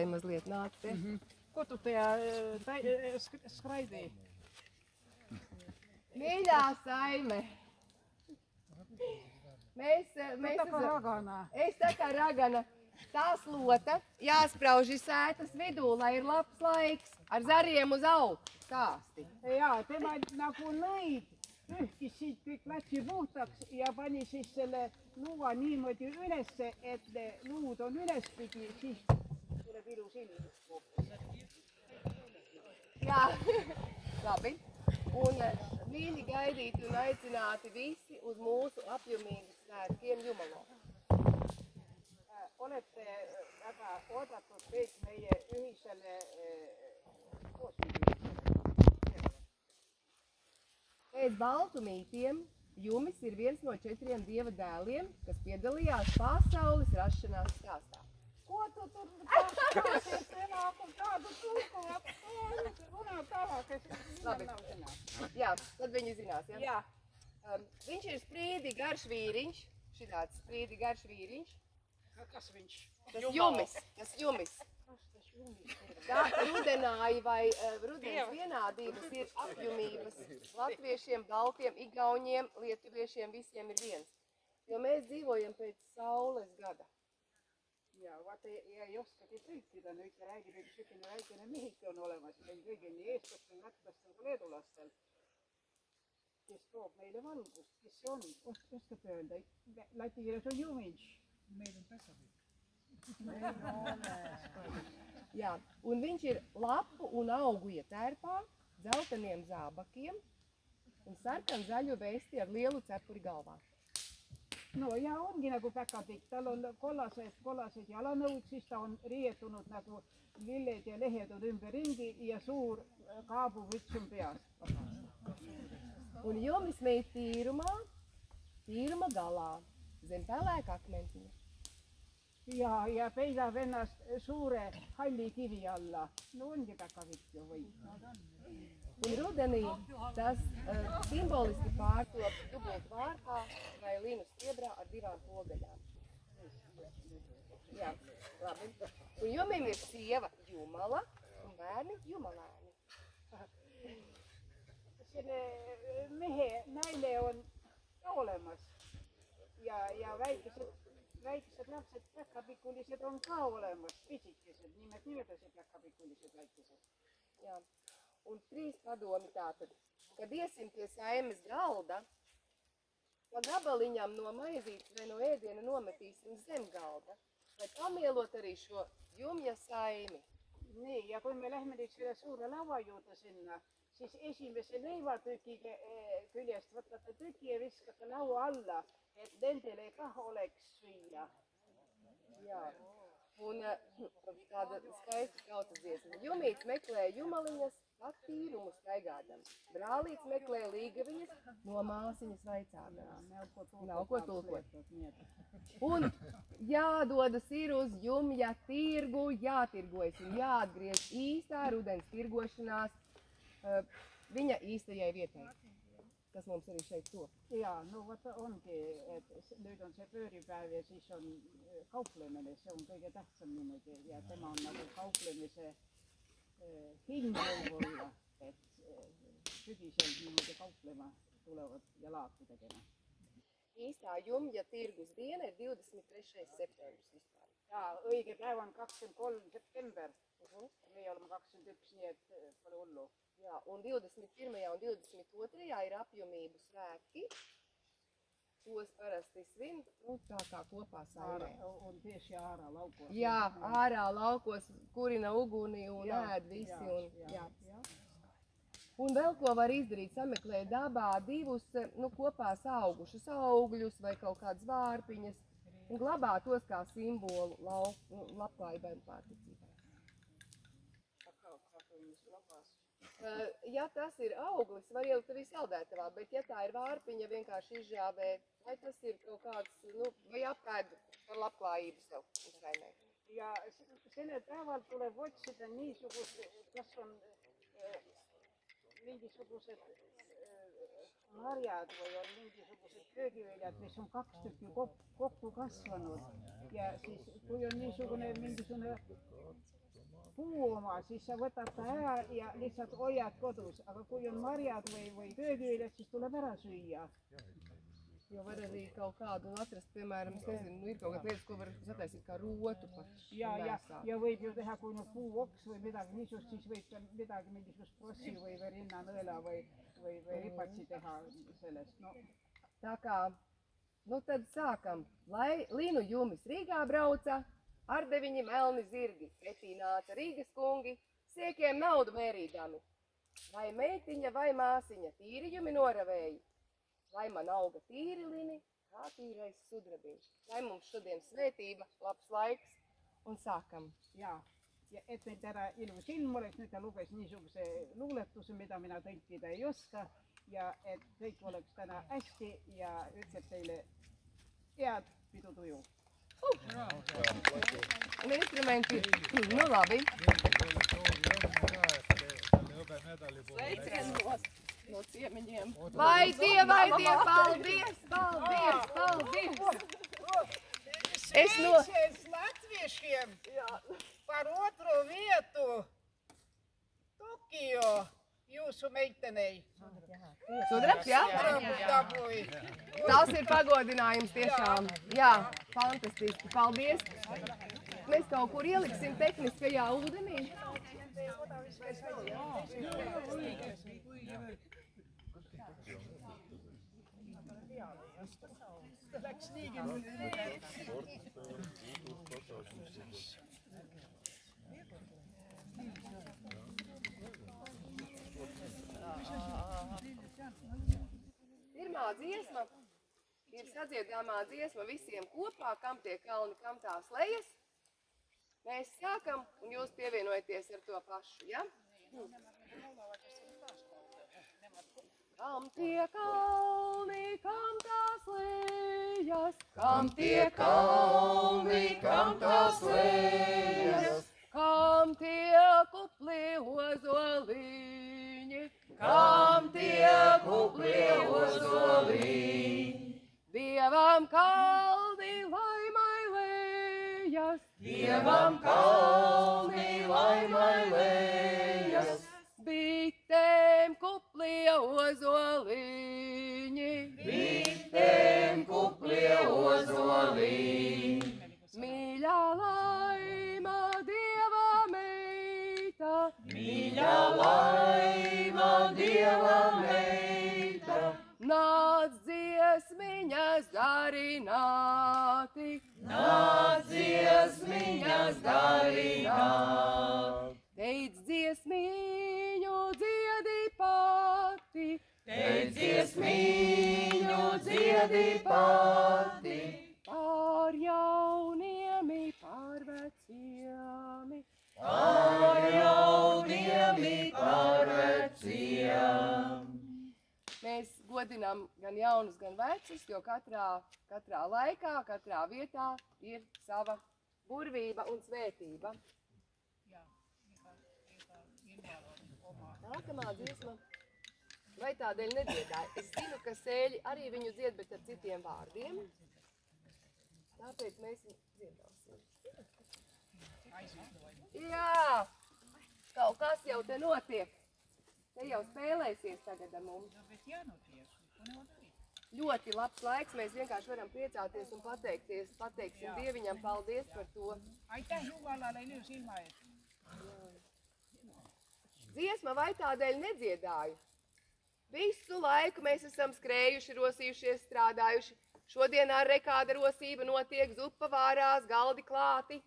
Mazliet nāc te. Ko tu tajā skraidīji? Mīļā Saime! Mēs Tā kā raganā. Es tā kā ragana. Tā slota jāsprauž sētas vidū, lai ir labs laiks. Ar zariem uz augšu stāsti. Jaa, tema nagu lõid, pühkis siit kõik lätsi puhtaks ja pani siis selle luua niimoodi ülesse, et luud on ülespidi, siis tuleb ilus ilm. Jā, labi. Un mīļi gaidīti un aicināti visi uz mūsu apjomīgu svētkiem Jumalo. Olete väga oodatud kõik meie ühisele koosmīļiem. Pēc baltu mītiem Jumis ir viens no 4 dieva dēliem, kas piedalījās pasaules rašanās stāstā. Ko tu tur pastāsies, enāku tādu tulku, runā tālāk, es Labi. nav zināt. Jā, tad viņi zinās, ja? Jā. Viņš ir sprīdi garš vīriņš, šitāds sprīdi garš vīriņš. Kas viņš? Tas Jumis, tas Jumis. Tā rudenāji vai rudens vienādības ir apjomības. Latviešiem, baltiem, igauņiem, lietuviešiem visiem ir viens. Jo mēs dzīvojam pēc saules gada. Ja vaata, ja ei oskagi tõlkida, nüüd ta räägib, et selline väikene mehike on olemas, meil kõigil nii eestlastel, lätlastel kui leedulastel, kes toob meile valgust, kes see on, oskab öelda, läti keeles on Juminš. Meil on Pesavik. Jā, un viņš ir lapu un augu ietērpā, dzelteniem zābakiem un sarkan zaļu vesti ar lielu cepuri galvā. No ja ongi nagu päkapikk, tal on kollased jalanõud, siis ta on riietunud nagu lilled ja lehed on ümberringi ja suur kaabuvüts on peas. Un Jumis mīt tīruma galā, zem pelēka akmentiņa. Ja peidab ennast suure halli kivi alla. No ongi päkapikk ju või. Un rudenī tas simboliski pārtop dubult vārpā vai linu stiebrā ar 2 pogaļām. Jā, labi. Un Jumim ir sieva Jumala un bērni Jumalēni. Selle mehe naine on ka olemas ja väikesed lapsed päkapikulised on ka olemas, pisikesed, nimedasid päkapikulised väikesed. Jā. Un 3 padomi tātad, kad iesim pie Saimes galda, pa gabaliņām no maizītes vai no ēdiena nometīsim zem galda, lai pamielot arī šo Jumja Saimi. Nii, ja kui me lähme nüüd selle suure laua juurde sinna, siis esimese leivatüki küljest võtate tüki ja viskate laua alla, et nendele kah oleks süüa. Jā. Un tāda skaista tautas dziesma. Jumīts meklē jumaliņas, pat tīrumu staigādam. Brālīts meklē līgaviņas, no māsiņas vaicādams. Nav ko tulkot. Un jādodas ir uz Jumja tirgu, jātirgojas un jāatgriež īstā rudens tirgošanās viņa īstajai vietai, kas mums arī šeit top. Jaa, no vaata ongi, et nüüd on see pööripäev ja siis on kauplemine, see on kõige tähtsam niimoodi ja tema on nagu kauplemise hing võib-olla, et sügisel niimoodi kauplema tulevad ja laatu tegema. Īstā Jumja tirgus diena ir 23. septembris vispār. Jaa, õige päev on 23. september. Meie oleme 21, nii et pole hullu. Jā, un 21. un 22. ir apjomību svētki. Tos parasti svin, tā kā kopā Saimē. Un tieši ārā laukos. Jā, ārā laukos kurina uguni un ēd visi. Jā. Un vēl ko var izdarīt, sameklēt dabā 2 kopā augušus augļus vai kaut kādas vārpiņas un glabāt tos kā simbolu labklājībai un pārticībai. Ja tas ir auglis, var ielikt arī saldētavā, bet ja tā ir vārpiņa vienkārši izžāvē, vai tas ir kaut kāds, vai apēd par labklājību sev Saimē. Ja sellel päeval tuleb otsida niisugust, kas on mingisugused marjad või on mingisugused köögiviljad, mis on 2 tükki kokku kasvanud ja siis kui on niisugune mingisugune puu oma, siis sa võtad ta ära ja lihtsalt hoiad kodus, aga kui on marjad või köögiviljad, siis tuleb ära süüa. Jo var arī kaut kādu atrast, piemēram, es nezinu, nu ir kaut kāda lietas, ko var sataisīt kā rotu pašu. Ja võib ju teha, kui nüüd puuoks või midagi niisugust, siis võib ka midagi, mingisugust prossi või rinnanõela või ripatsi teha sellest. No. Tā kā, nu tad sākam. Lai Linu Jumis Rīgā brauca, ar 9 melni zirgi, pretī nāca Rīgas kungi, siekiem naudu mērīdami. Vai meitiņa vai māsiņa, tīri jumi noravēji. Lai man auga tīri lini, kā tīrais sudrabiņš. Lai mums šodien svētība, labs laiks un sākam. Ja et meil täna ilus ilm oleks, nüüd ta luges niisuguse luuletuse, mida mina tõlkida ei oska ja et kõik oleks täna hästi ja ütleb teile head pidutuju. Un instrumenti, nu labi. Sveicienos no ciemiņiem. Vai die, paldies, paldies, paldies. Sveicies latviešiem par otro vietu Tokio jūsu meitenei. Sudrabs, jā? Dabūj. Tas ir pagodinājums tiešām. Jā, fantastiski, paldies. Mēs kaut kur ieliksim tehniskajā ūdenī. Pirmā dziesma ir sadziedāmā dziesma visiem kopā, kam tie kalni, kam tās lejas. Mēs sākam un jūs pievienojaties ar to pašu, ja? Kam tie kalni, kam tās lejas, kam tie kalni, kam tās lejas, kam tie kupli ozoliņi, kam tie kupli ozoliņi. Dievam kalni laimai lejas, Dievam kalni laimai lejas, bitēm kuplie ozoliņi, bitēm kuplie ozoliņi. Mīļā laima Dieva meita, mīļā laima Dieva meita, nāc dziesmiņas darināti, nāc dziesmiņas darināt. Teic dziesmiņu dziedi pati, teic dziesmiņu dziedi pati. Par jauniemi, par veciem, par jauniemi, par veciem. Mēs godinām gan jaunus, gan vecus, jo katrā laikā, katrā vietā ir sava burvība un svētība. Nākamā dziesma. Vai tādēļ nedziedāja? Es zinu, ka sēļi arī viņu dzied, bet ar citiem vārdiem. Tāpēc mēs dziedāsim. Jā! Kaut kas jau te notiek. Te jau spēlēsies tagad ar mums. Ļoti labs laiks, mēs vienkārši varam priecāties un pateiksim Dieviņam paldies par to. Aitäh Jumalalle ilus ilma eest. Dziesma vai tādēļ nedziedāju? Visu laiku mēs esam skrējuši, rosījušies, strādājuši. Šodien ar rekāda rosība notiek, zupa vārās, galdi klāti.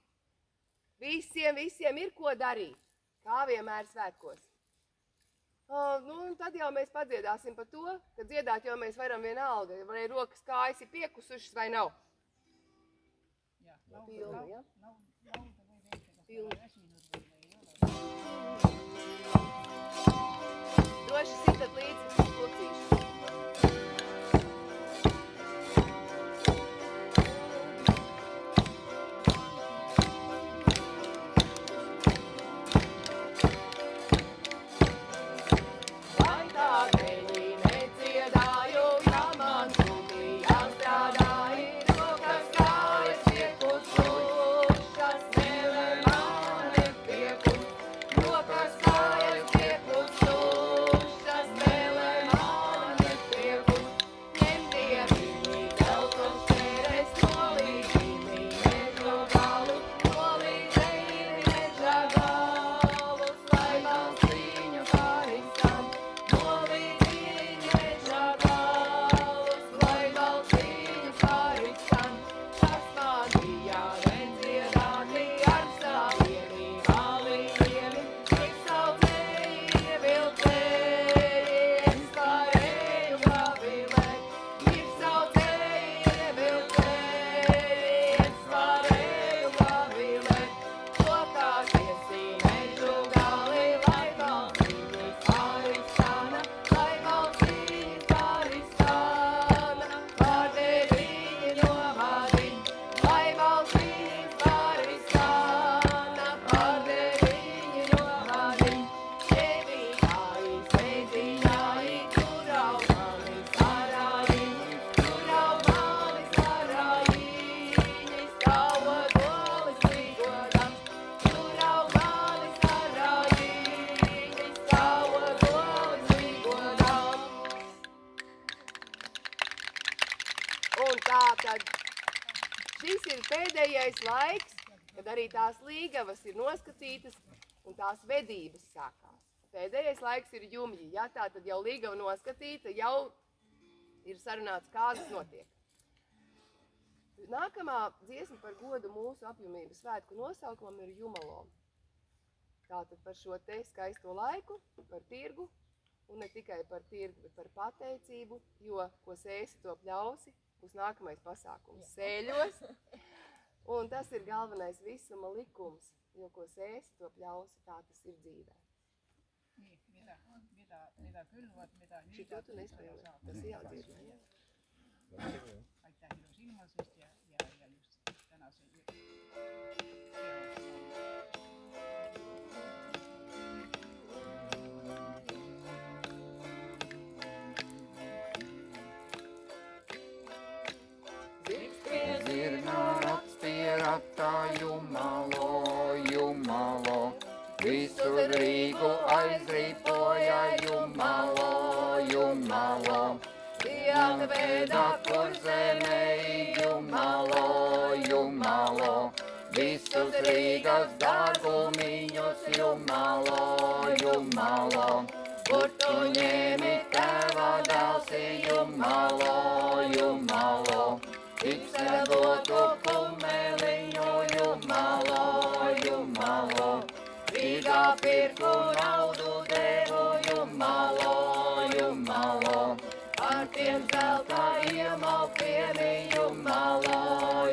Visiem ir ko darīt, kā vienmēr svētkos. Tad jau mēs padziedāsim par to, ka dziedāt jau mēs varam vienalga, vai rokas kājas ir piekusušas vai nav. Pilni, ja? Pilni. Droši sitat līdzi klucīšu. Vai tādēļ nedziedāju, kā man sūtījām strādāji, rokas kājas piekusušas, nevar mani pēdējais laiks, kad arī tās līgavas ir noskatītas un tās vedības sākās. Pēdējais laiks ir jumji, ja tā tad jau līgava noskatīta, jau ir sarunāts, kādas notiek. Nākamā dziesma par godu mūsu apjomības svētku nosaukumam ir Jumalo. Tātad par šo te skaisto laiku, par tirgu, un ne tikai par tirgu, bet par pateicību, jo, ko sēsi, to pļausi, būs nākamais pasākums sēļos. Un tas ir galvenais visuma likums, jo, ko sēsi, to pļausi, tā tas ir dzīvē. Niin, mitä kylvät, mitä Šito tu nespēlē, tas jādzirdē, jā. Aitäh ilus ilmaisest ja just tänase Zirnārats pie ratā Jumalo, Jumalo, visu Rīgu aizrīpoja Jumalo, Jumalo. Diena veda, kur zemē Jumalo, Jumalo, visus Rīgas dārgumiņus Jumalo, Jumalo. Kur tu ņēmi tēva dēlsi Jumalo, Jumalo. Izsedotu kumeliņu Jumalo, Jumalo. Rīgā pirku naudu devu Jumalo, Jumalo. Ar tiem zelta iemalpieni Jumalo,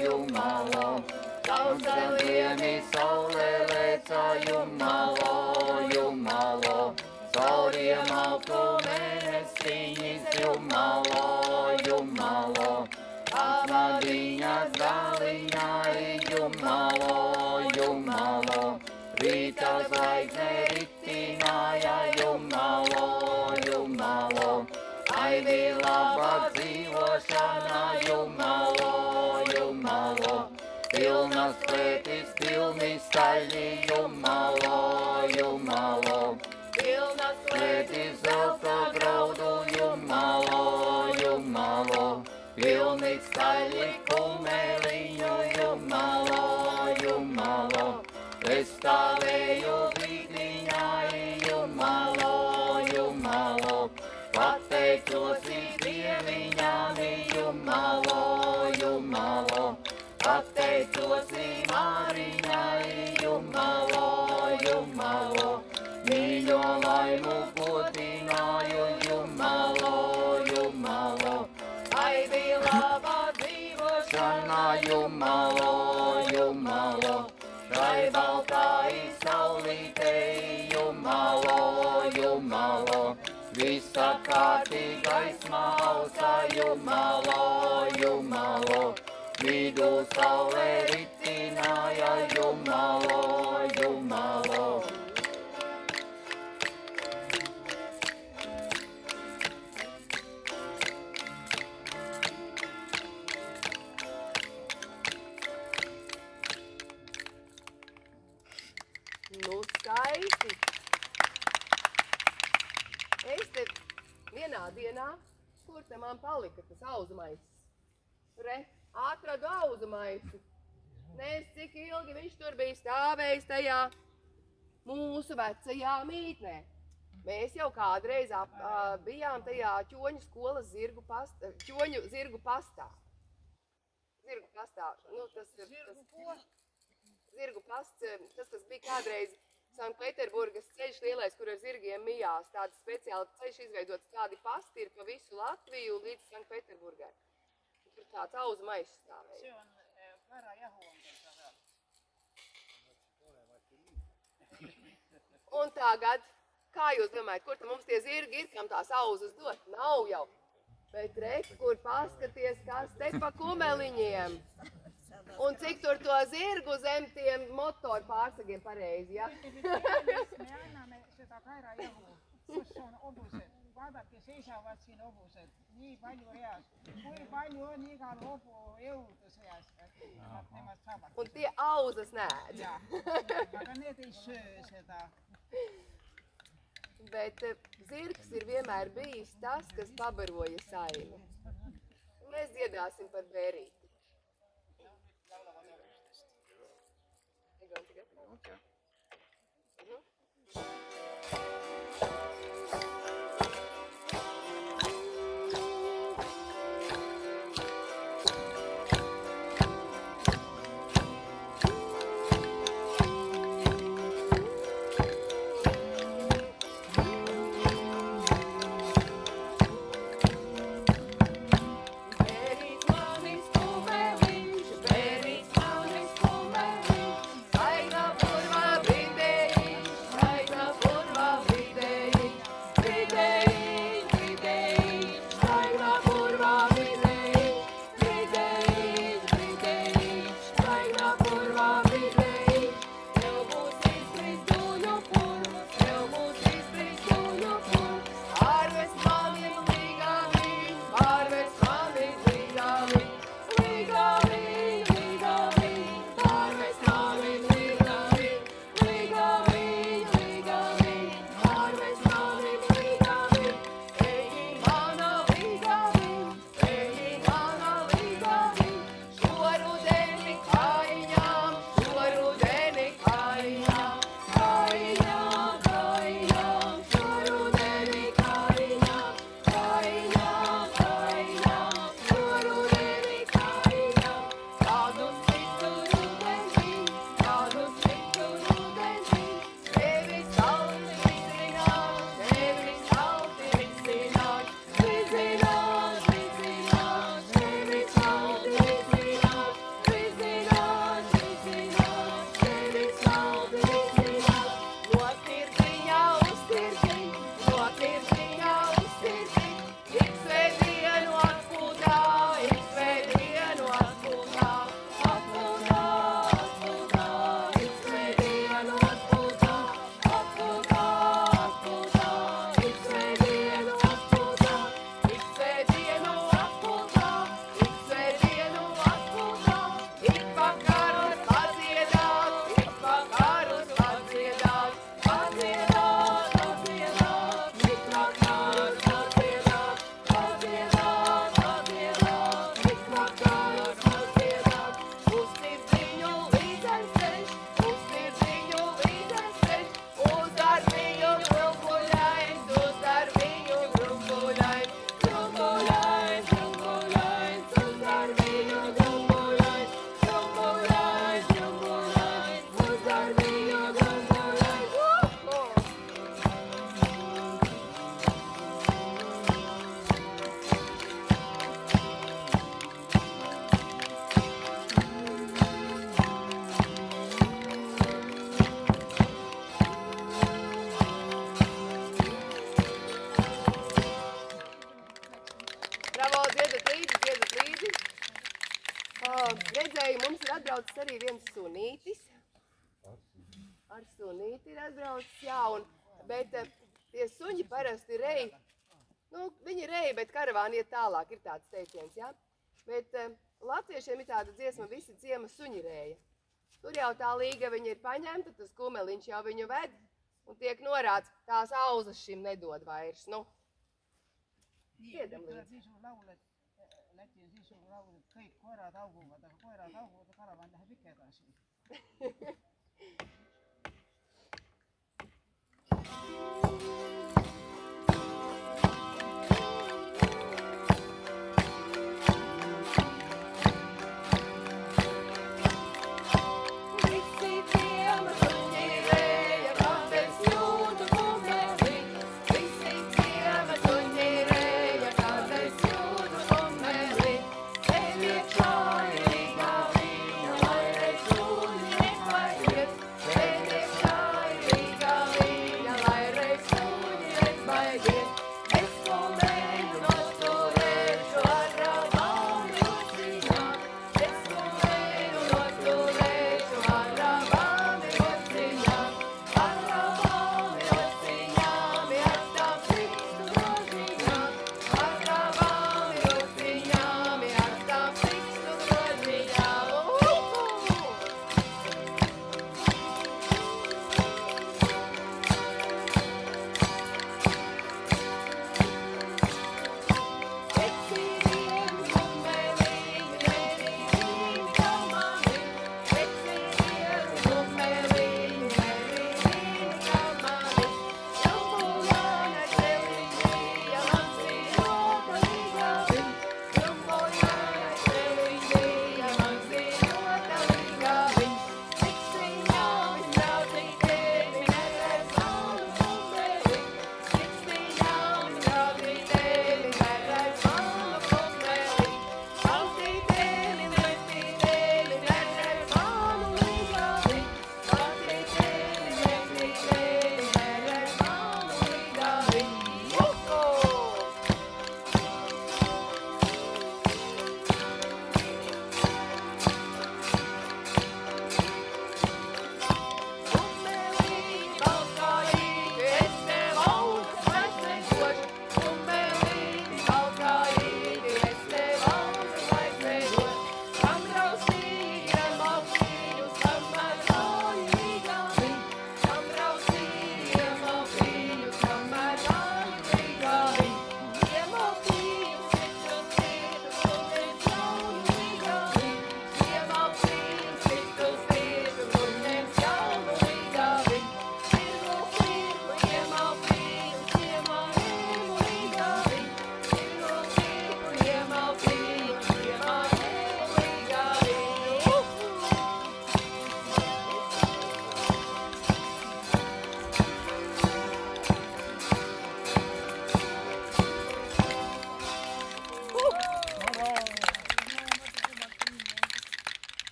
Jumalo. Sauseliem saule leca Jumalo, Jumalo. Caur iemalku mēnesiņas Jumalo, Jumalo. Apmadiņas daliņā Jumalo, Jumalo. Rīta zvaigzne ritināja Jumalo, Jumalo. Ai bija laba dzīvošana Jumalo, Jumalo. Pilnas klētis, pilni staļi Jumalo, Jumalo. Pilnas klētis, zelta graudu Jumalo, Jumalo. Pilni staļi kumeliņu Jumalo, Jumalo. Es stāvēju vīdiņā Jumalo, Jumalo. Pateicos dieviņām Jumalo, Jumalo. Pateicos Māriņai Jumalo, Jumalo. Mīļo laimu godināju Jumalo, Jumalo. Ai bija laba dzīvošana Jumalo, Jumalo. Šai baltai saulītei Jumalo, Jumalo. Visa kārtīgais mausa Jumalo, Jumalo. Vidū saule ritināja Jumalo, Jumalo. Nu, skaisti! Es te vienā dienā, kur te man palika tas auzu maisis? Re, atradu auzu maisi. Nezinu, cik ilgi viņš tur bija stāvējis tajā mūsu vecajā mītnē. Mēs jau kādreiz bijām tajā ķoņu skolas zirgu pastā. Zirgu pastā, nu tas ir... Zirgu pasts, tas, kas bija kādreiz Sanktpēterburgas ceļš lielais, kur ar zirgiem mijās. Tāds speciāli ceļš izveidots, tādi pasti ir pa visu Latviju līdz Sanktpēterburgai. Tur tāds auzu maisis stāvēja. Se on värajahu on tuossa vēl. Un tagad, kā jūs domājat, kur mums tie zirgi ir, kam tās auzas dot? Nav jau. Bet re, kur paskaties, kas te pa kumeliņiem. Un cik tur to zirgu zem tiem motoru pārsagiem pareizi, ja? Me annamme sitä kairajahua, jos on ovuset. Vaadake, seisavad siin ovused, nii palju reas. Kui palju on igal hobu jõudu seas, et nemad saavad. Un tie auzas nēd. Jā, aga need ei söö seda. Bet zirgs ir vienmēr bijis tas, kas pabaroja saimi. Mēs dziedāsim par bērīti. atbraucis arī viens sunītis. Ar sunīti ir atbraucis, jā, bet tie suņi parasti rej. Nu, viņi rej, bet karavāni iet tālāk, ir tāds teiciens, jā. Bet latviešiem ir tāda dziesma, visi ciema suņi rēja. Tur jau tā līgaviņa ir paņemta, tas kumeliņš jau viņu ved, un tiek norāds, tās auzas šim nedod vairs, nu. Tiedam līdzi. Lätin sisulaulud, kõik koerad hauguvad, aga koerad hauguvad ja karavan läheb ikka edasi.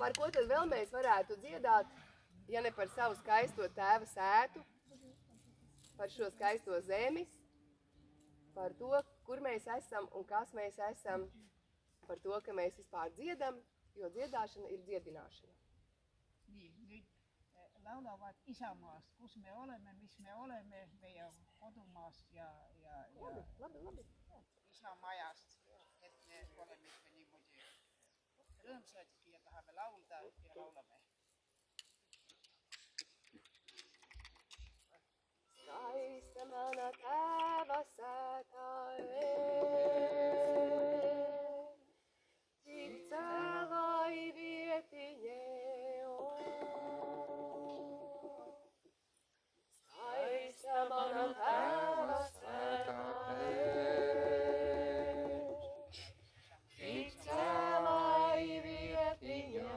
Par ko tad vēl mēs varētu dziedāt, ja ne par savu skaisto tēva sētu, par šo skaisto zemes, par to, kur mēs esam un kas mēs esam, par to, ka mēs vispār dziedam, jo dziedāšana ir dziedināšana. Niin, nyt laulavat isänmaasta, kus me olemme, mis me oleme, meie kodumaast ja isänmaajast, et me oleme ikka niimoodi rõõmsad ja tahame laulda ja laulame. Skaista mana tēva sētā cik cēlai vietiņē Skaista mana tēva sētā cik cēlai vietiņē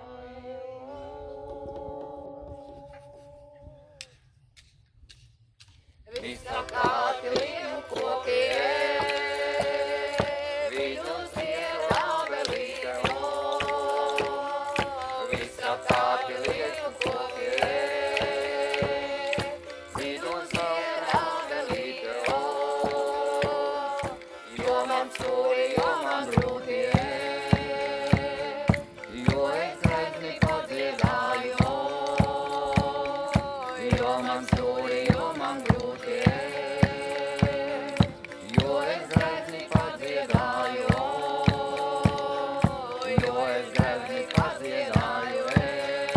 man stūri, jo man grūti iet, jo es grezni padziedāju, jo es grezni padziedāju iet,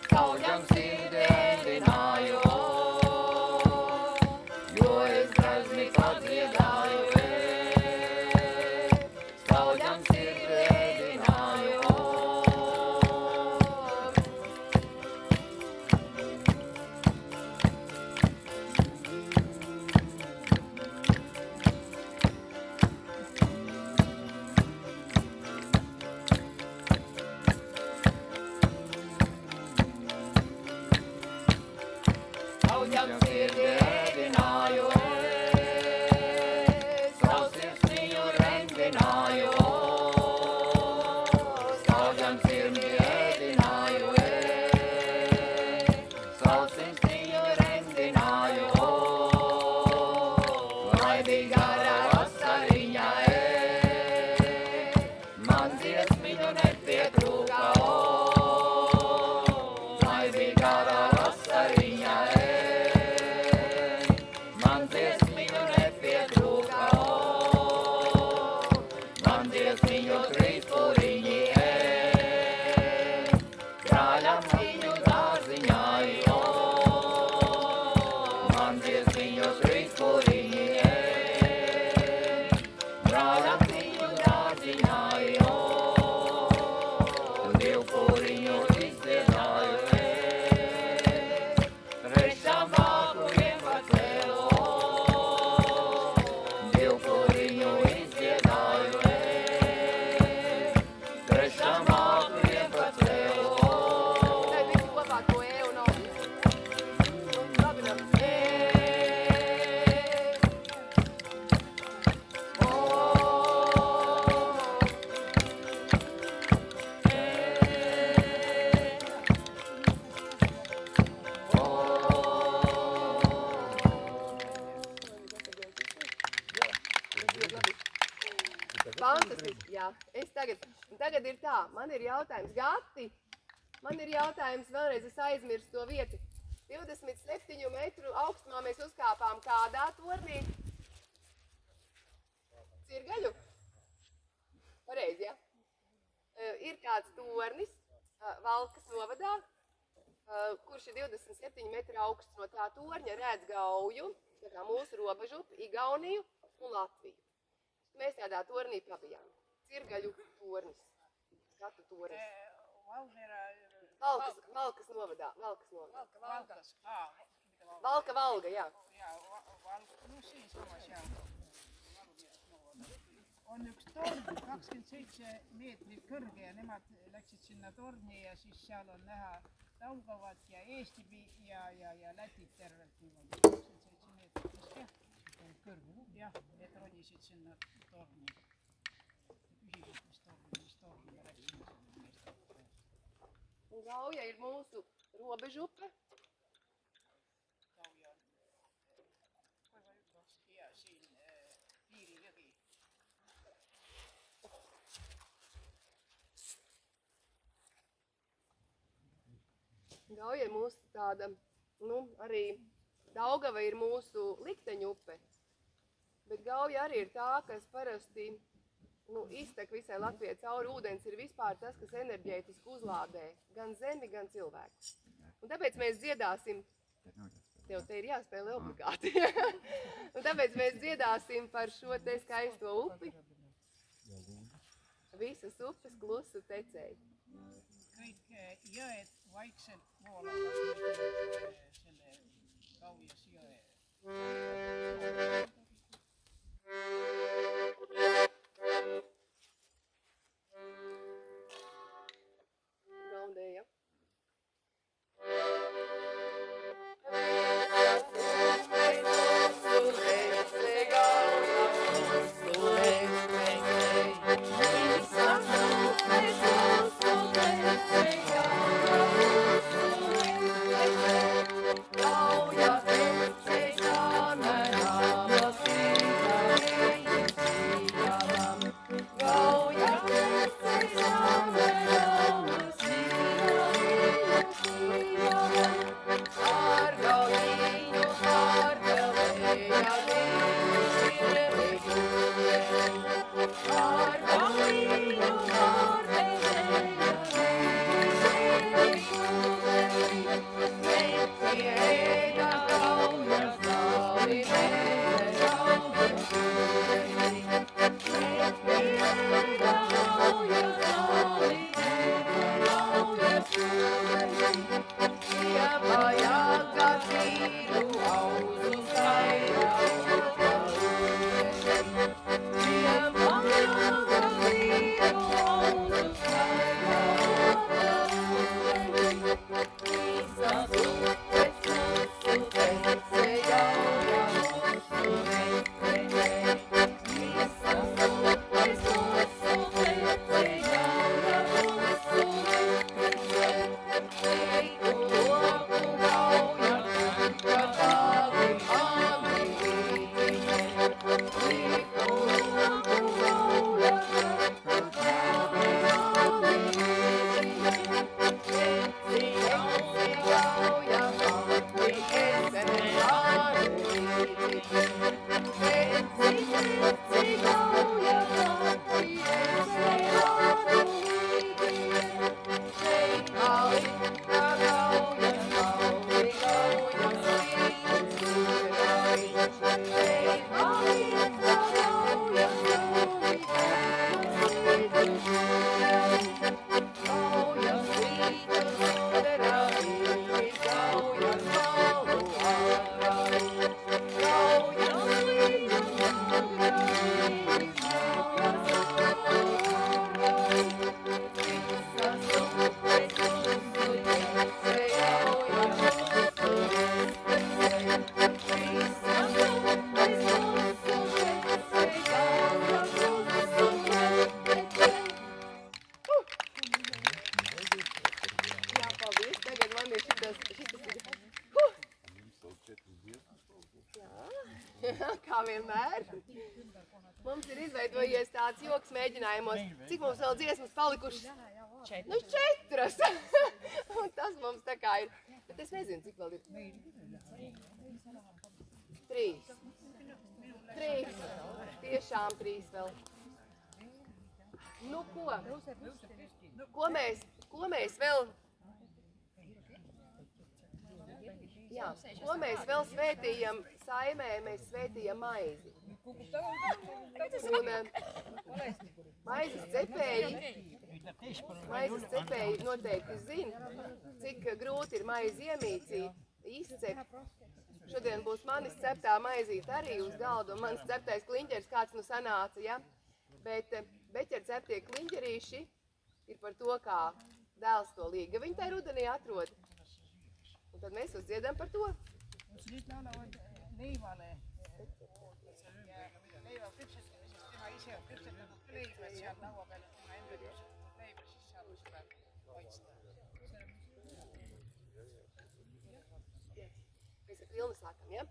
skaudjam sirdi endināju, jo es grezni padziedāju iet, skaudjam sirdi endināju. Skaudjam sirdi ēdināju es, savs sirds viņu rendināju. Skaudjam sirdi ēdināju es, savs sirds viņu rendināju. Laimīgā vasariņā man dziesmiņu nepietrūka. Laimīgā vasariņā man dziesmiņu nepietrūka, man dziesmiņu trīspūriņi brāļam viņu dārziņā, man dziesmiņu trīspūriņi brāļam viņu dārziņā, divpūriņu izdziedāju trešām vākuriem pacēlu, divpūriņu izdziedāju trešām vākuriem pacēlu. Nē, visi kopā to E un O. Un labi, labi. O. Fantastiski, jā. Tagad ir tā, man ir jautājums, Gati, man ir jautājums, vēlreiz es aizmirstu to vietu. 27 metru augstumā mēs uzkāpām kādā tornī? Cirgaļu? Pareizi, jā. Ir kāds tornis Valkas novadā, kurš ir 27 metru augsts. No tā torņa redz Gauju, tā kā mūsu robežupi, Igauniju un Latviju. Mēs tādā tornī pabijām. Cirgaļu tornis. Skatu tornis. Valkas novadā. Valka Valga, jā. No siinsamas jah. On üks torn, 27 meetrit kõrge ja nemad läksid sinna torni ja siis seal on näha Daugavad ja Eesti ja Lätit tervelt niimoodi. 27 meetrit vist jah. Jah, need ronisid sinna torni. Küsisid, mis torni me läksime. Gauja ir mūsu robežupe. Gauja on kuiva üks ja siin Piirijõgi. Gauja ir mūsu tāda, arī Daugava ir mūsu likteņupe, bet Gauja arī ir tā, kas parasti iztek visai Latvijai cauri. Ūdens ir vispār tas, kas enerģētiski uzlādē gan zemi, gan cilvēku. Un tāpēc mēs dziedāsim, tev te ir jāspēlē obligāti, un tāpēc mēs dziedāsim par šo te skaisto upi. Visas upes klusu tecēji. Kõik jõed vaikselt voolavad selle Gaujas jõe. Gaudēja. Kā vienmēr. Mums ir izveidojies tāds joks mēģinājumos, cik mums vēl dziesmas palikušas? Nu, 4. Un tas mums tā kā ir. Bet es nezinu, cik vēl ir. 3. Tiešām 3 vēl. Nu, ko? Ko mēs vēl... Jā, ko mēs vēl svētījam saimē, mēs svētījam maizi. Un maizes cepēji noteikti zina, cik grūti ir maizi iemīcīt, izcept. Šodien būs manis ceptā maizīte arī uz galda, un mans ceptais kliņķeris kāds nu sanāca, ja? Bet beķer ceptie kliņķerīši ir par to, kā dēls to līgaviņu tai rudenī atrod. Un tad mēs uzdziedam par to. Jos nyt laulavat leivale ja leiva kypsettämisestä, tema ise on kypsettänyt leivät siellä laua peal, tema enda kypsettänud leiva, siis seal tuleb paistaa. Mēs ar pilnu sākam, ja?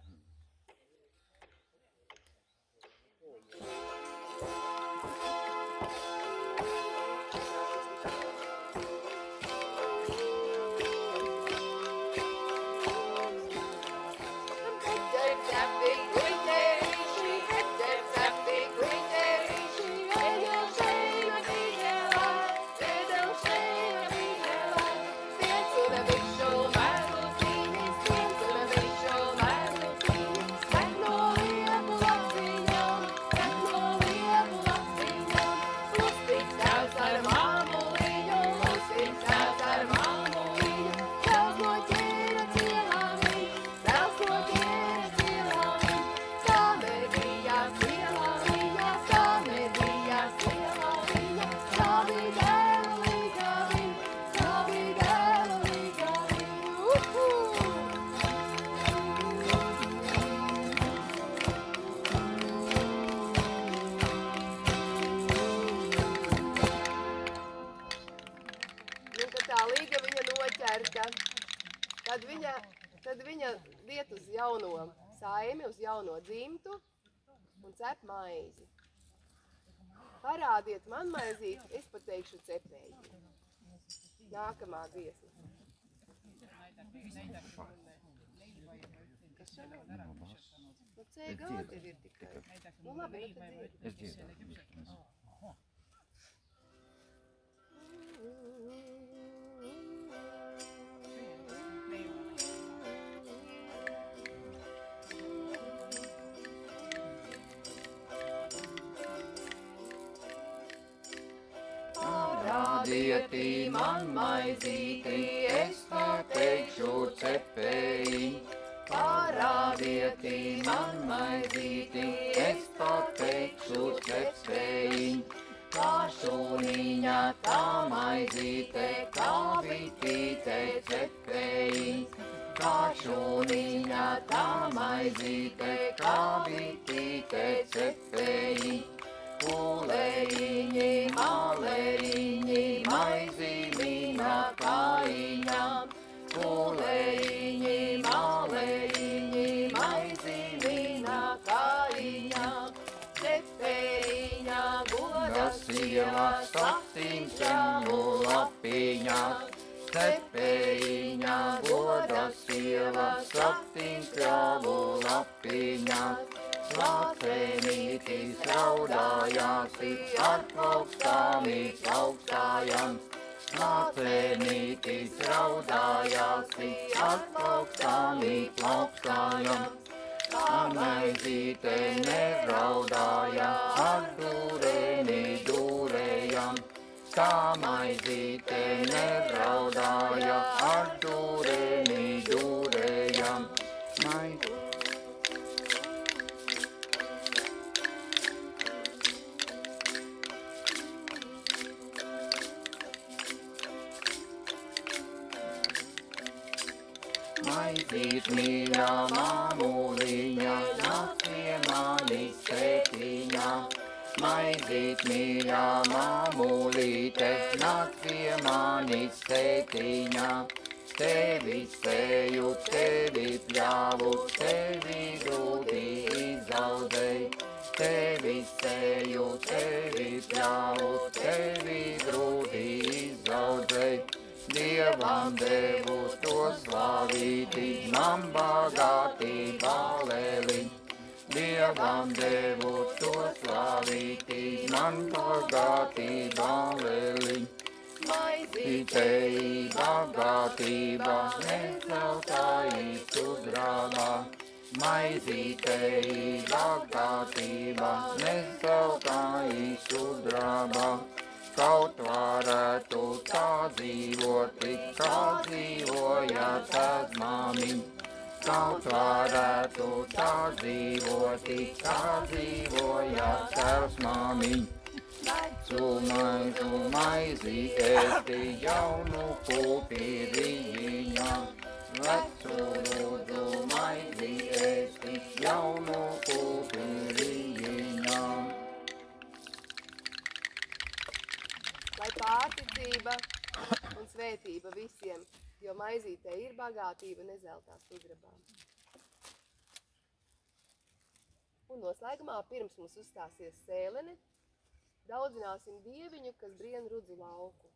Tad viņa iet uz jauno saimi, uz jauno dzimtu un cep maizi. Parādiet man maizīti, es pateikšu cepēji. Nākamā dziesma. Nu, C-gā tev ir tikai. Nu, labi, nu tad dzird. Parādietī man maizīti, es pateikšu cepēji. Parādietī man maizīti, es pateikšu cepēji. Kā šūniņa tā maizīte, kā bitīte cepēji. bērniņa, tā maizīte, kā bitīte cepēji. Pūlējiņi, malējiņi, maizī mīnā kājiņām. Pūlējiņi, malējiņi, maizī mīnā kājiņām. Cepējiņā godas ielās, saptiņķavu lapiņās. Cepējiņā godas ielās, saptiņķavu lapiņās. Lācenītis raudājās, ar plaukstām plaukstājams. Lācenītis raudājās, ar plaukstām plaukstājams. Tā maizīte neraudāja, ar dūrēni dūrējam. Tā maizīte neraudāja, ar dūrēni dūrējam. Maizīt mīļā māmuliņa, nāc pie manis tētiņā. Maizīt mīļā māmulīte, nāc pie manis tētiņā. Tevi sēju, tevi pļāvu, tevi grūti izaudzēju. Tevi sēju, tevi pļāvu, tevi grūti izaudzēju. Dievam devu to slavīti, man bagātība lēliņ. Dievam devu to slavīti, man bagātība lēliņ. Maizītei bagātība, neceltāji sudrabā. Maizītei bagātība, neceltāji sudrabā. Kaut varētu tā dzīvot, kā dzīvoja tās māmiņ. Kaut varētu tā dzīvot, kā dzīvoja tās māmiņ. Vecu maizu maizi ēsti jaunu pupīriņā. Vecu rūdu maizi ēsti jaunu pupīriņā. Lai pārticība un svētība visiem, jo maizītē ir bagātība nezeltā sudrabā. Un noslēgumā pirms mums uzstāsies sēlene, daudzināsim dieviņu, kas brien rudzu lauku.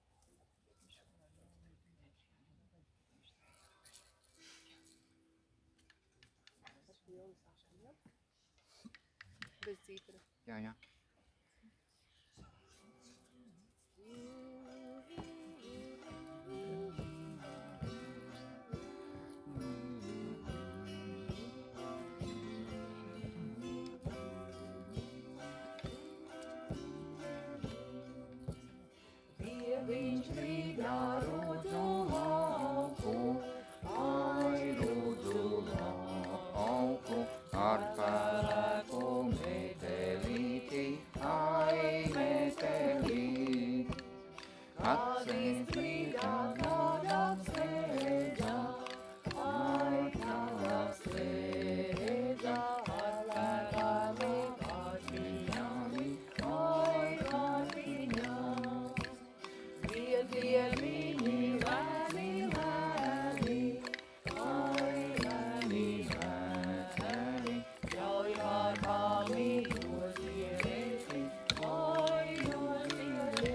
Ar pilnu sākam, ja? Bez cipara. Jā. Dieviņš brīdā rudzu lauku, ai rudzu lauku, ar pelēku metelīti, ai metelīti. Acīs brīdā kādās slēdza, ai kādās slēdza, ar pelēkami kārtiņami, ai kārtiņami. Vien viņi lēni, lēni, ai lēni, lēni, ļauj kārtami noziedēti, ai noziedēti.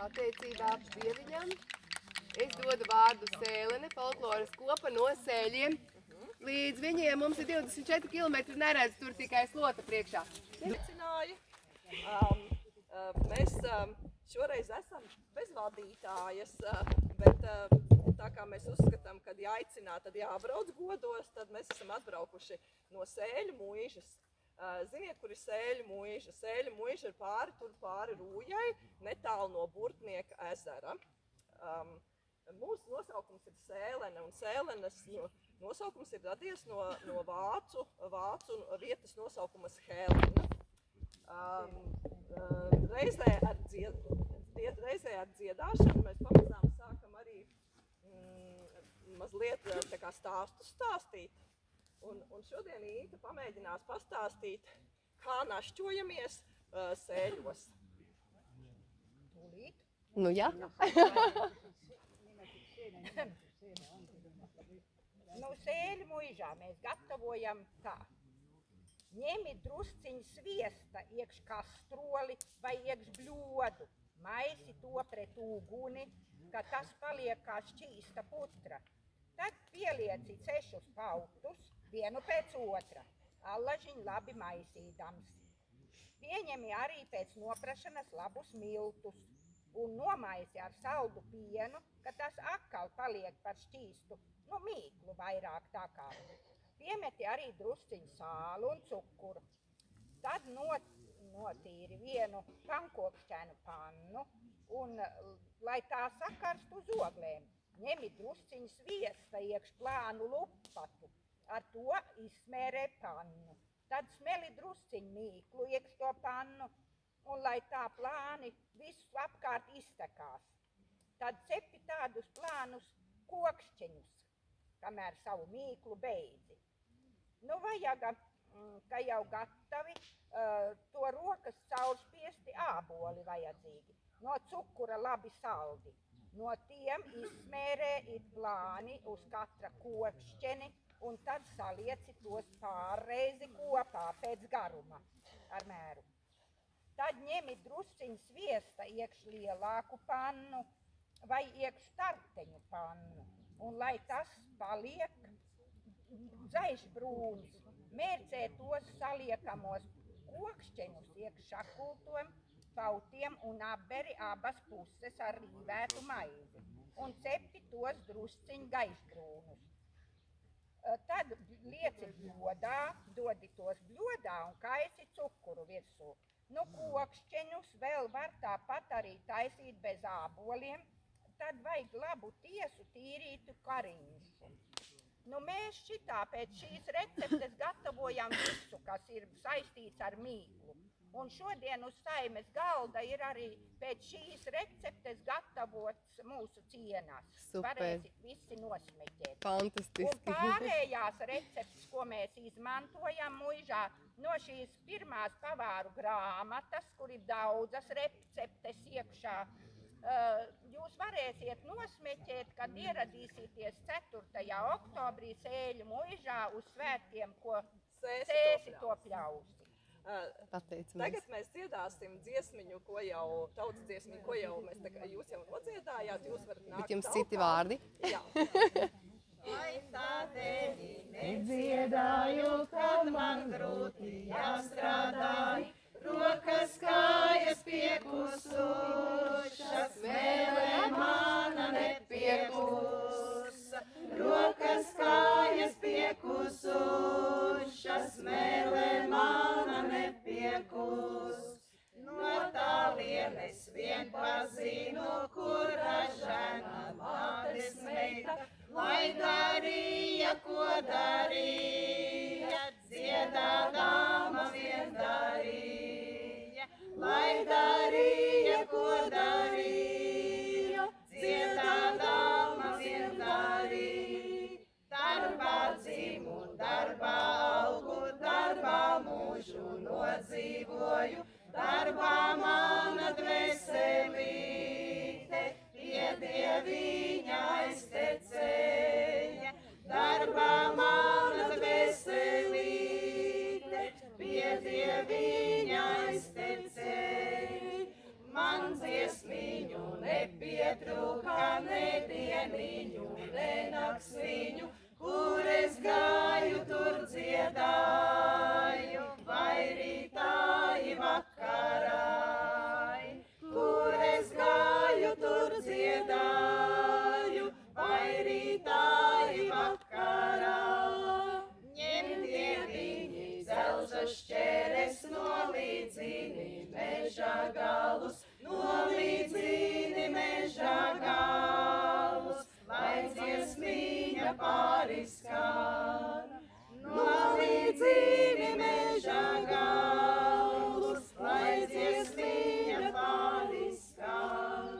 Attiecībā dieviņam es dodu vārdu sēlene, folkloras kopa no Sēļiem. Līdz viņiem mums ir 24 km neredz, tur tikai slota priekšā. Mēs šoreiz esam bez vadītājas, bet tā kā mēs uzskatām, kad jāaicināt, tad jābrauc godos, tad mēs esam atbraukuši no Sēļu muižas. Ziniet, kur ir Sēļu muiža? Sēļu muiža ir pāri Rūjai, netālu no Burtnieka ezera. mūsu nosaukums ir Sēlene, un Sēlenes nosaukums ir radies no vācu vietas nosaukumas Helena. Reizē ar dziedāšanu mēs pamazām sākam arī mazliet tā kā stāstus stāstīt. Un šodien Īta pamēģinās pastāstīt, kā našķojamies sēļos. Nu jā. Nu, sēļu muižā mēs gatavojam tā. Ņemi drusciņu sviesta iekš kastroli vai iekš bļodu. Maisi to pret ūguni, ka tas paliek kā šķīsta putra. Tad pielieci 6 pautus, vienu pēc otra, allažiņ labi maisīdams. Pieņemi arī pēc noprašanas labus miltus un nomaisi ar saldu pienu, ka tas atkal paliek par šķīstu, nu mīklu vairāk tā kā. Piemeti arī drusciņu sālu un cukuru. Tad notīri vienu pankokšķēnu pannu un, lai tā sakarst uz oglēm, ņemi drusciņu sviesta iekš plānu lupatu, ar to izsmērē pannu. Tad smeli drusciņu mīklu iekš to pannu un, lai tā plāni visus apkārt iztekās. Tad cepi tādus plānus kokšķeņus, kamēr savu mīklu beidzi. Nu, vajaga, ka jau gatavi, to rokas caurspiesti āboli vajadzīgi, no cukura labi saldi. No tiem izsmērē it plāni uz katra kokšķeni un tad salieci tos pārreizi kopā pēc garuma ar mēru. Tad ņemi drusciņu sviesta iekš lielāku pannu vai iekš tarteņu pannu un, lai tas paliek zaišbrūns, mērcē tos saliekamos kokšķeņus iekš šakultiem, pautiem un apberi abas puses ar rīvētu maizi un cepi tos drusciņ gaišbrūnus. Tad lieci bļodā, dodi tos bļodā un kaisi cukuru virsū. Nu, kokšķeņus vēl var tāpat arī taisīt bez āboliem, tad vajag labu tiesu tīrītu kariņšu. Nu, mēs šitā pēc šīs receptes gatavojam visu, kas ir saistīts ar mīklu. Un šodien uz Saimes galda ir arī pēc šīs receptes gatavots mūsu cienās. Super. Varēsit visi nosmeķēt. Fantastiski. Un pārējās receptes, ko mēs izmantojam muižā, no šīs pirmās pavāru grāmatas, kur ir daudzas receptes iekšā, jūs varēsiet nosmeķēt, kad ieradīsieties 4. oktobrī Sēļu muižā uz svētkiem, ko sēsi to pļausi. Pateicamies. Tagad mēs dziedāsim dziesmiņu, ko jau tautas dziesmiņu, ko jau mēs jūs jau nodziedājāt, jūs varat nākt. Bet jums citi vārdi? Jā. Lai tādēļ nedziedāju, kad man grūti jāstrādā, rokas kājas piekusušas, mēlē mana nepiekusa. Rokas kājas piekusušas, mēlē mana nepiekus. No tālien es vien pazinu, kur ražana mātes meita, lai darīja, ko darīja, dziedādama vien darīja. Lai darīja, ko darīja, dziedādama vien darīja. Darbā dzīvu, darbā augu, darbā mūžu nodzīvoju, darbā mana dvēselīte pie Dieviņa aiztecēja. Darbā mana dvēselīte pie Dieviņa aiztecēja. Man dziesmiņu nepietrūka ne dieniņu, ne naktsniņu, kur es gāju, tur dziedāju, vai rītāji vakarai. Kur es gāju, tur dziedāju, vai rītāji vakarā. Ņem Dieviņi dzelža šķēres, nolīdzini meža galus, nolīdzini meža galus. pāriskan, no līdzīvi meža galus, lai dziesmiņa pāriskan.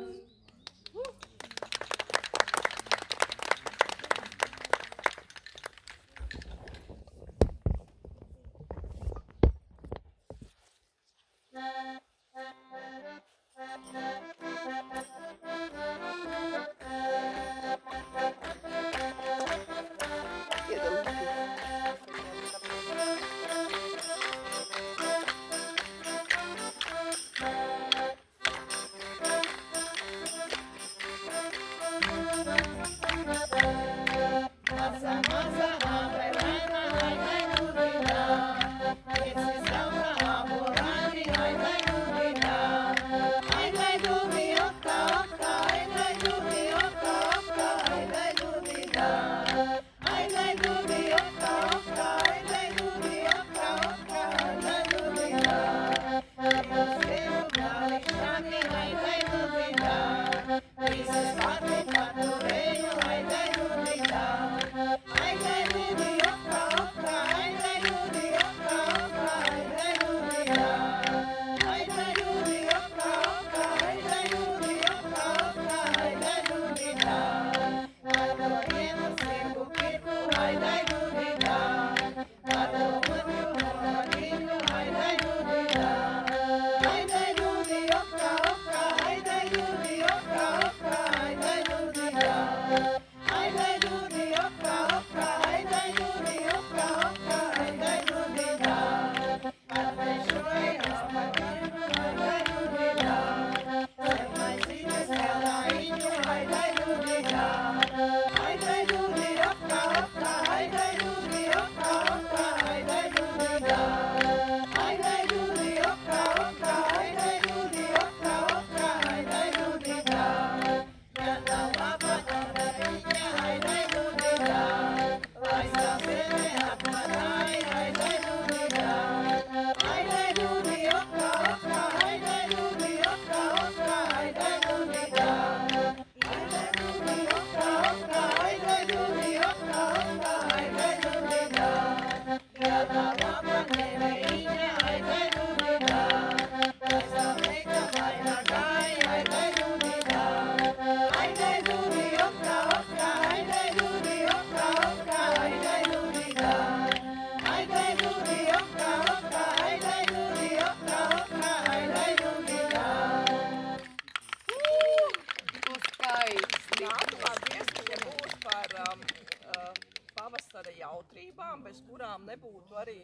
Pavasara jautrībām, bez kurām nebūtu arī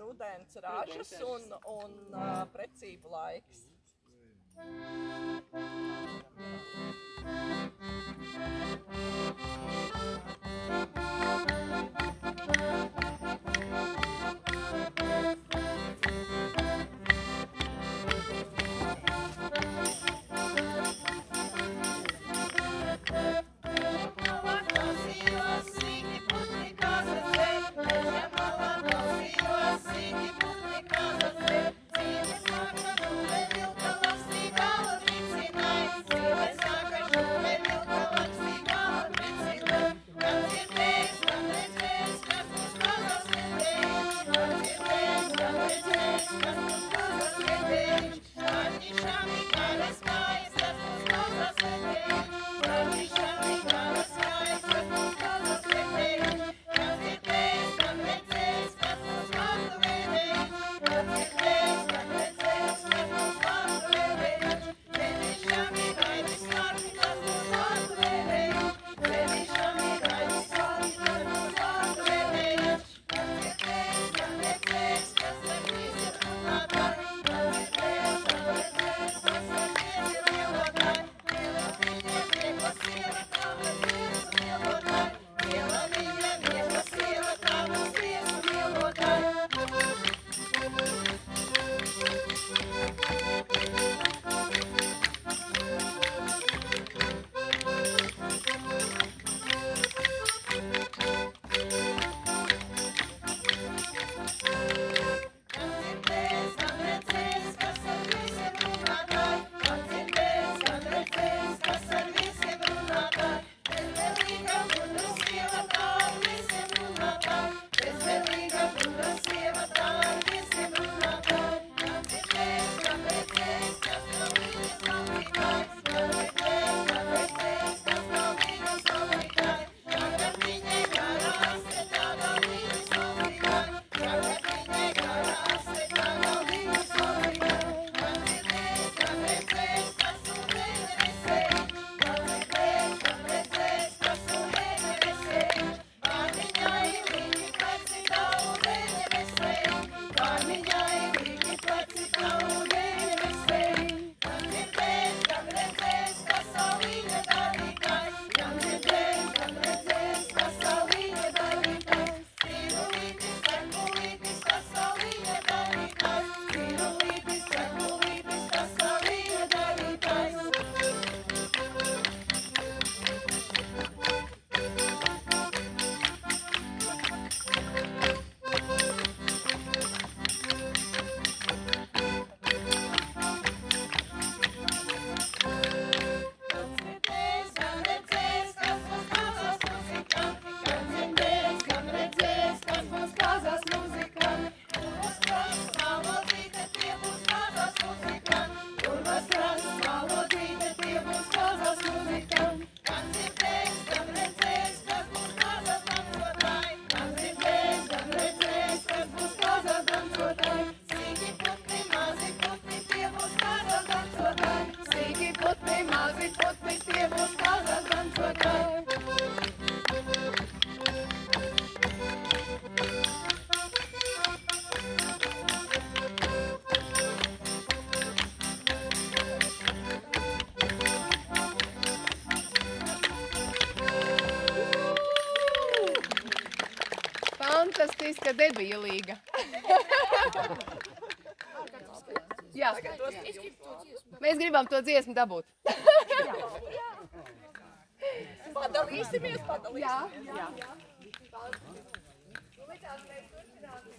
rudens ražas un precību laiks. Saka, ciemos kāzās dancotāji. Fantastiska debija līga. Jā, mēs gribam to dziesmu dabūt. Padalīsimies. Jā. Likās, mēs turpināsim.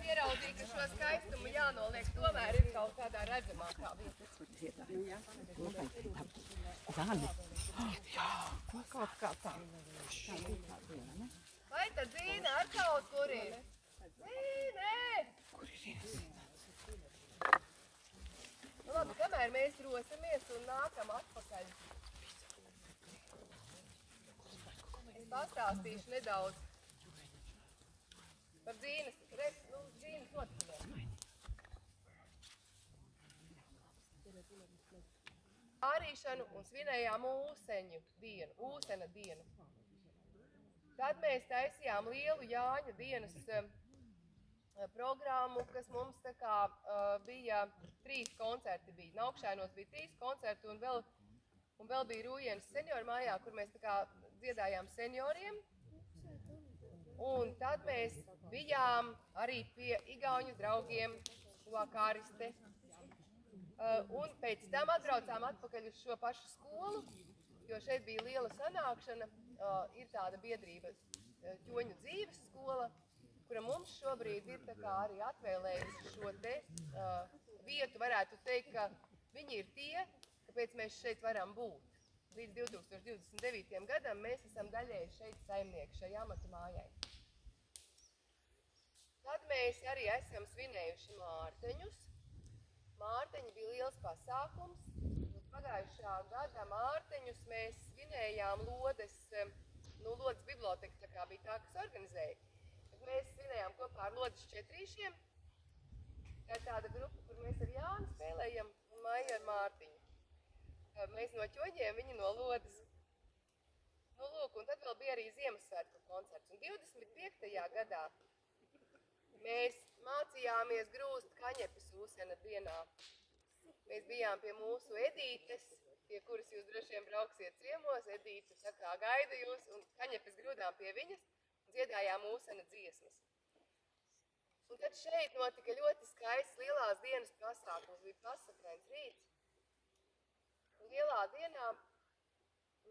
Ieraudzīju, ka šo skaistumu jānoliek, tomēr ir kaut kādā redzamākā vietā. Kaut kā tā. Vai tad Zīne ar kaut kur ir? Zīne! Kur ir Nu labi, kamēr mēs rosamies un nākam atpakaļ. Es pastāstīšu nedaudz par Zīnes notikumiem. Ārīšanu un svinējām ūsena dienu. Tad mēs taisījām lielu Jāņa dienas programmu, kas mums tā kā bija 3 koncerti bija. Naukšainos bija 3 koncerti un vēl bija Rūjienas senioru mājā, kur mēs tā kā dziedājām senioriem. Un tad mēs bijām arī pie igauņu draugiem, Kariste. Un pēc tam atbraucām atpakaļ uz šo pašu skolu, jo šeit bija liela sanākšana. Ir tāda biedrība Ķoņu dzīves skola, kura mums šobrīd ir tā kā arī atvēlējusi šo te vietu. Varētu teikt, ka viņi ir tie, kāpēc mēs šeit varam būt. Līdz 2029. gadam mēs esam daļēji šeit saimnieki šai amatu mājai. Tad mēs arī esam svinējuši Mārteņus. Mārteņi bija liels pasākums. Pagājušā gada Mārteņus mēs svinējām Lodes biblioteka, tā kā bija tā, kas organizēja. Mēs svinējām kopā ar Lodes četrīšiem. Tā ir tāda grupa, kur mēs ar Jānu spēlējam un Maiju ar Mārtiņu. Mēs no Ķoņiem, viņi no Lodes. Nu, lūk, un tad vēl bija arī Ziemassvētku koncerts. Un 25. gadā mēs mācījāmies grūst kaņepes ūsena dienā. Mēs bijām pie mūsu Edītes, pie kuras jūs droši vien brauksiet ciemos. Edīte tā kā gaida jūs un kaņepes grūdām pie viņas un dziedājām ūsena dziesmas. Un tad šeit notika ļoti skaists lielās dienas pasākums, bija pasakrains rīts. Un lielā dienā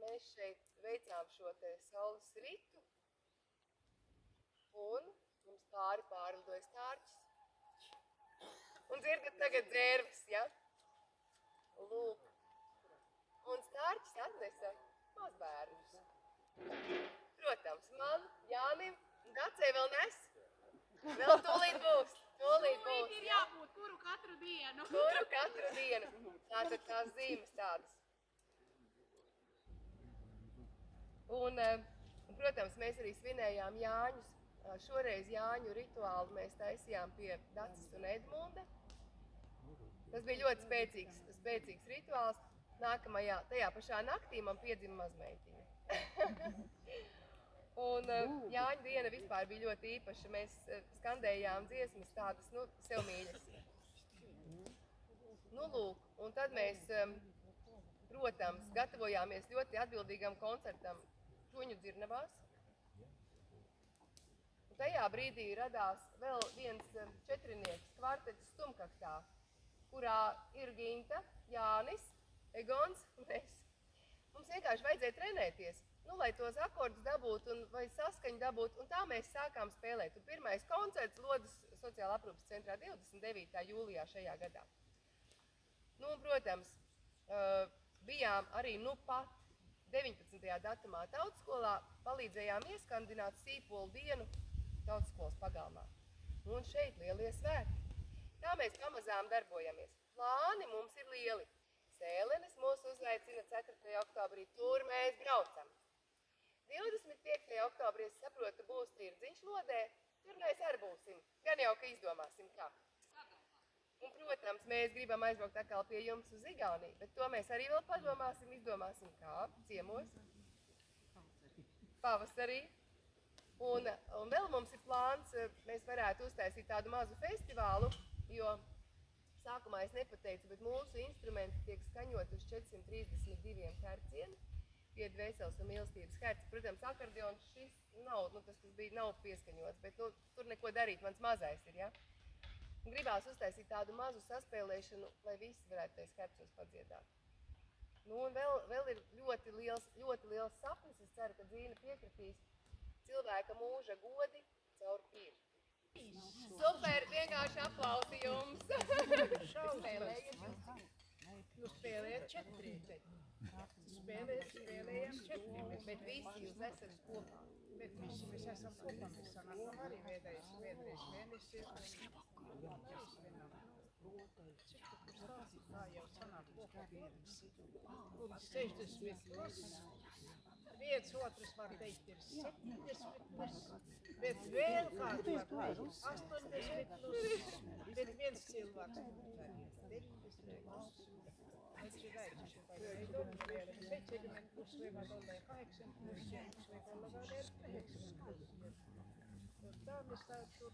mēs šeit veicām šo te saules ritu un mums pārlidoja stārķis. Un dzirdat tagad dzērves, ja? Lūk. Un stārķis atnesa mazbērnus. Protams, man, Jānim, Dacei vēl nes. Vēl tūlīt būs. Tūlīt ir jābūt kuru katru dienu. Tātad tās zīmes tādas. Un, protams, mēs arī svinējām Jāņus. Šoreiz Jāņu rituālu mēs taisījām pie Dacis un Edmunda. Tas bija ļoti spēcīgs rituāls. Nākamajā, tajā pašā naktī man piedzima mazmeitiņa. Un Jāņu diena vispār bija ļoti īpaša. Mēs skandējām dziesmas tādas, sev mīļas. Nu, lūk, un tad mēs, protams, gatavojāmies ļoti atbildīgam koncertam Ķoņu dzirnavās. Un tajā brīdī radās vēl viens četrinieks kvartetis Stumkaktā, kurā ir Ginta, Jānis, Egons un es. Mums vienkārši vajadzēja trenēties, lai tos akordus dabūtu vai saskaņu dabūtu, un tā mēs sākām spēlēt. Un pirmais koncerts Lodes sociāla aprūpes centrā 29. jūlijā šajā gadā. Nu, un, protams, bijām arī pat 19. datumā tautskolā, palīdzējām ieskandināt sīpolu dienu tautskolas pagalmā. Un šeit lielie svētki. Tā mēs pamazām darbojamies. Plāni mums ir lieli. Sēlenes mūs uzaicina 4. oktobrī, tur mēs braucam. 25. oktobrī, es saprotu, būs tirdziņš Lodē, tur mēs arī būsim. Gan jau, ka izdomāsim kā. Un, protams, mēs gribam aizbraukt atkal pie jums uz Igauniju, bet to mēs arī vēl padomāsim, izdomāsim kā ciemos. Pavasarī. Un vēl mums ir plāns, mēs varētu uztaisīt tādu mazu festivālu, jo sākumā es nepateicu, bet mūsu instrumenti tiek skaņot uz 432 herciem, pie dvēseles un mīlestības herci. Protams, akordeons šis nav, tas, kas bija, nav pieskaņots, bet tur neko darīt, mans mazais ir, ja? Un gribās uztaisīt tādu mazu saspēlēšanu, lai visi varētu tais hercos padziedāt. Un vēl ir ļoti liels sapnis, es ceru, ka Dzīna piekritīs, cilvēka mūža godi caur pirti. Super, vienkārši aplausi jums! Jūs spēlējat 4. Spēlējam 4. Bet visi jūs esat kopā. Bet visi mēs esam kopā, mēs sanākam arī vienreiz mēnesī. Tā jau sanāk kopā. Un 60 plus. Viens otrs var teikt ir 70 plus, bet vēl kāds var teikt 80 plus, bet viens cilvēks ir 90 plus. Vai 70 plus võivad olla ja 80 plus ja üks võib olla ka veel 90 plus. Tā mēs tā tur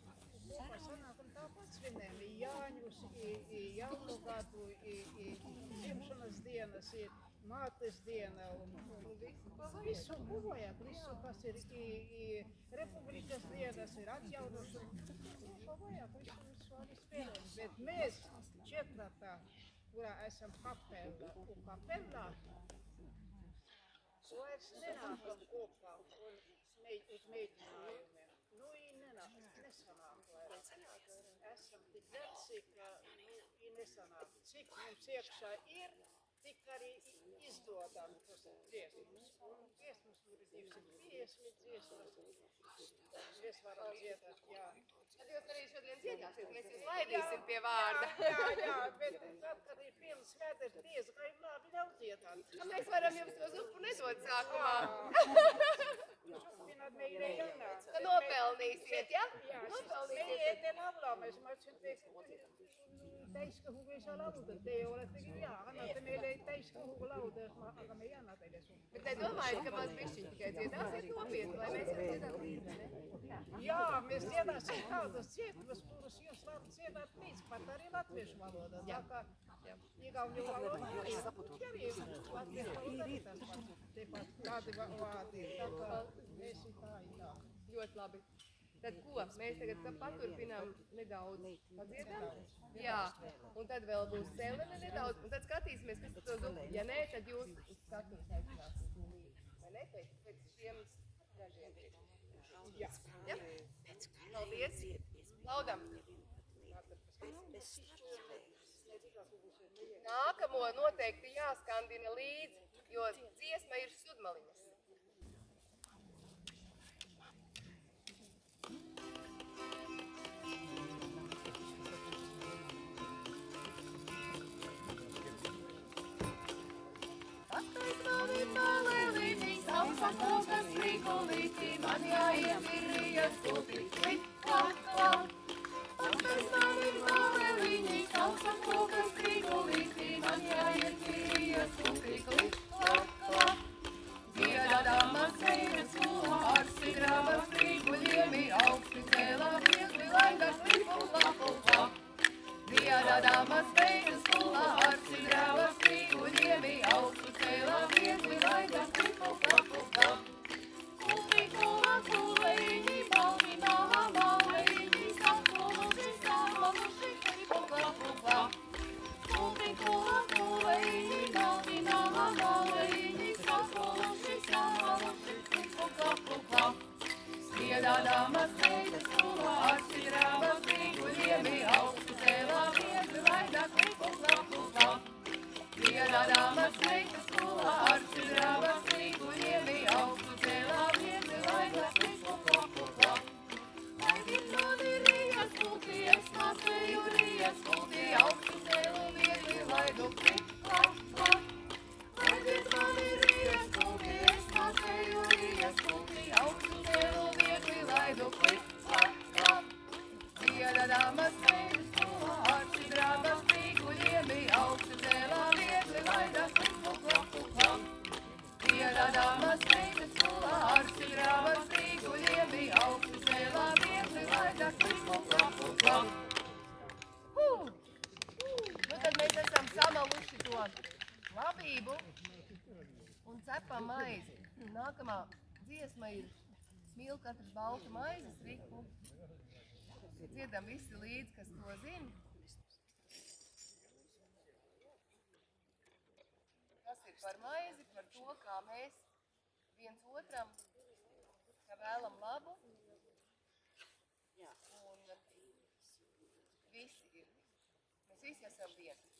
kopā sanākam tāpat svinējam i Jāņus, i jaunugadu, i dzimšanas dienas, i mātes diena un visu, ko vajag, visu, kas ir i Republikas dienas, ir atjaunošana, ko vajag, visu arī spēlējam. Bet mēs četratā, kurā esam kapella un kapellā, vairs nenākam kopā un uz mēģinājumiem. Nesanāk vairs. Esam tik veci, ka nesanāk. Cik mums iekšā ir, tik arī izdodam tos dziesmus. Un dziesmus ir 250 dziesmas. Mēs varam dziedāt, jā. Tad jūs arī šodien dziedāsiet, mēs jūs laidīsim pie vārda. Jā, bet tad, kad ir pilns vēders, diezgan labi nav dziedāt. Mēs varam jums to zupu nedot sākumā. Ka nopelnīsiet, ja? Nopelnīsiet. Te laulaamme, mä ütlesin, täiskõhuga lauda, te oletegi hea, annate meile täiskõhuga lauda, aga me ei anna teile sun. Bet te domājat, ka maz bišķiņ tikai dziedāsiet nopietni, lai mēs jau dziedām līdzi, ne? Jā, mēs dziedāsim tādas dziesmas, kuras jūs varat dziedāt līdz, pat arī latviešu valodā. Tā kā igauņu valoda arī latviešu valoda arī tas pats. Tepat tādi vārdi, tā kā mēs ir tā, jā. Ļoti labi. Tad ko? Mēs tagad paturpinām nedaudz padziedām? Jā, un tad vēl būs Selene nedaudz, un tad skatīsimies, kas to zupu. Ja nē, tad jūs uz skatuves aicināsiet. Vai ne? Pēc šiem dažiem. Jā. Ja? Paldies. Laudam. Nākamo noteikti jāskandina līdzi, jo dziesma ir Sudmaliņas. Sausakokas rīkolītī, man jāiet virrijas kultī, klik, klak, klak. Attais man ir maleliņi, sausakokas rīkolītī, man jāiet virrijas kultī, klik, klak, klak. Dziedādamas veidas kulā, ar sidrabas rīkuļiemi, augsti cēlā viegli laidas, klipu, klapu, klak. Dziedādamas veidas kulā, ar sidrabas rīkuļiemi, augsti cēlā viegli laidas, klipu, klapu, klak. Kulti, kulā, kulēņi, balvinālā, balēņi, sakuluši, samaluši, klipu, klapu, klak. Kulti, kulā, kulēņi, balvinālā, balēņi, sakuluši, samaluši, klipu, klapu, klak. Dziedādamas veidas kulā, ar sidrabas rīkuļiemi, augstu cēlā viegli laidas, klipu, klapu, klak. Dziedādamas veidas kulā, ar sidrabas rīkuļiemi, augstu cēlā viegli laidas, klipu, klapu, klak. Laidīt mani rījas kultī, es nācēju rījas kultī, augstu cēlu viegli laidu, klik, klak, klak. Laidīt mani rījas kultī, es nācēju rījas kultī, augstu cēlu viegli laidu, klik, klak, klak. Dziedādamas veidas kulā, ar sidrabas labību un cepam maizi. Nākamā dziesma ir Mīl katrs baltu maizes riku. Dziedam visi līdzi, kas to zina. Tas ir par maizi, par to, kā mēs viens otram vēlam labu. Un visi ir. Mēs visi esam viens.